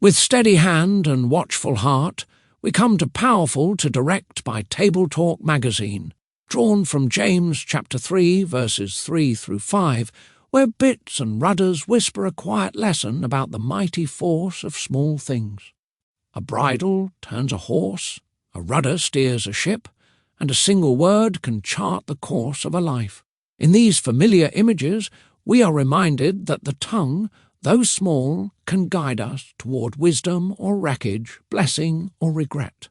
With steady hand and watchful heart, we come to Powerful to Direct by TableTalk Magazine, drawn from James chapter 3, verses 3 through 5, where bits and rudders whisper a quiet lesson about the mighty force of small things. A bridle turns a horse, a rudder steers a ship, and a single word can chart the course of a life. In these familiar images, we are reminded that the tongue, though small, can guide us toward wisdom or wreckage, blessing or regret.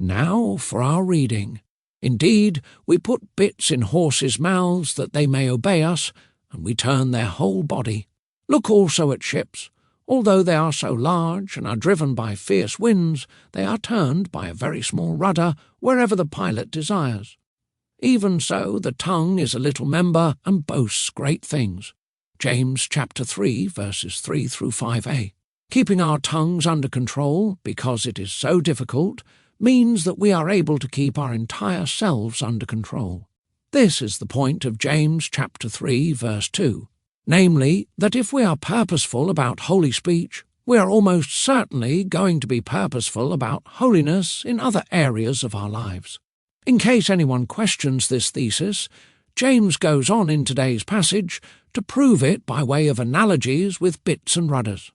Now for our reading. Indeed, we put bits in horses' mouths that they may obey us, and we turn their whole body. Look also at ships. Although they are so large and are driven by fierce winds, they are turned by a very small rudder wherever the pilot desires. Even so, the tongue is a little member and boasts great things. James chapter 3, verses 3 through 5a. Keeping our tongues under control, because it is so difficult, means that we are able to keep our entire selves under control. This is the point of James chapter 3, verse 2. Namely, that if we are purposeful about holy speech, we are almost certainly going to be purposeful about holiness in other areas of our lives. In case anyone questions this thesis, James goes on in today's passage to prove it by way of analogies with bits and rudders.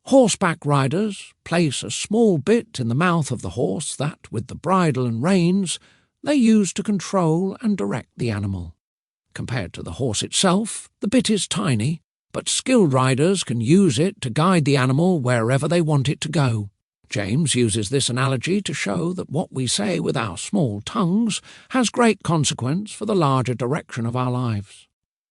Horseback riders place a small bit in the mouth of the horse that, with the bridle and reins, they use to control and direct the animal. Compared to the horse itself, the bit is tiny, but skilled riders can use it to guide the animal wherever they want it to go. James uses this analogy to show that what we say with our small tongues has great consequence for the larger direction of our lives.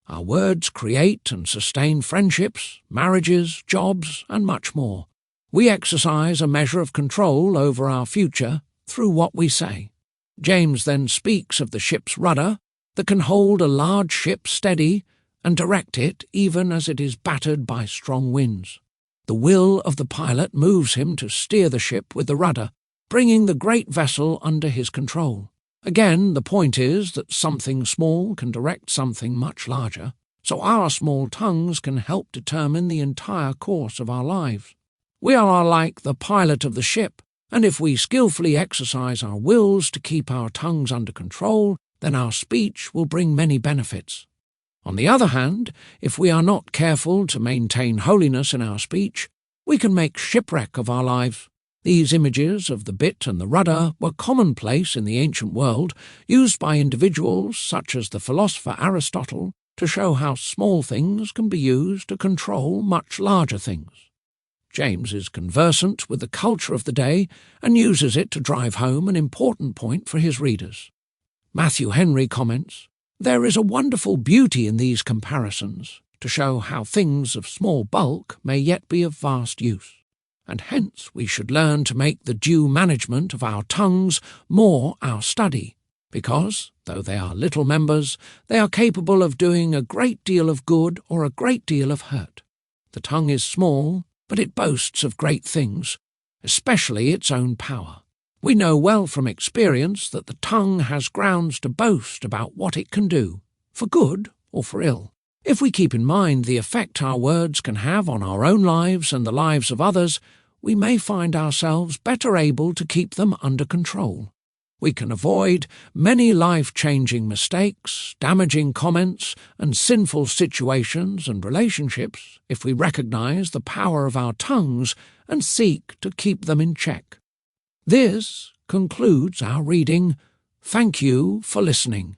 Our words create and sustain friendships, marriages, jobs, and much more. We exercise a measure of control over our future through what we say. James then speaks of the ship's rudder that can hold a large ship steady and direct it even as it is battered by strong winds. The will of the pilot moves him to steer the ship with the rudder, bringing the great vessel under his control. Again, the point is that something small can direct something much larger, so our small tongues can help determine the entire course of our lives. We are like the pilot of the ship, and if we skillfully exercise our wills to keep our tongues under control, then our speech will bring many benefits. On the other hand, if we are not careful to maintain holiness in our speech, we can make shipwreck of our lives. These images of the bit and the rudder were commonplace in the ancient world, used by individuals such as the philosopher Aristotle to show how small things can be used to control much larger things. James is conversant with the culture of the day and uses it to drive home an important point for his readers. Matthew Henry comments, "There is a wonderful beauty in these comparisons to show how things of small bulk may yet be of vast use, and hence we should learn to make the due management of our tongues more our study, because, though they are little members, they are capable of doing a great deal of good or a great deal of hurt. The tongue is small, but it boasts of great things, especially its own power. We know well from experience that the tongue has grounds to boast about what it can do, for good or for ill. If we keep in mind the effect our words can have on our own lives and the lives of others, we may find ourselves better able to keep them under control. We can avoid many life-changing mistakes, damaging comments, and sinful situations and relationships if we recognize the power of our tongues and seek to keep them in check. This concludes our reading. Thank you for listening.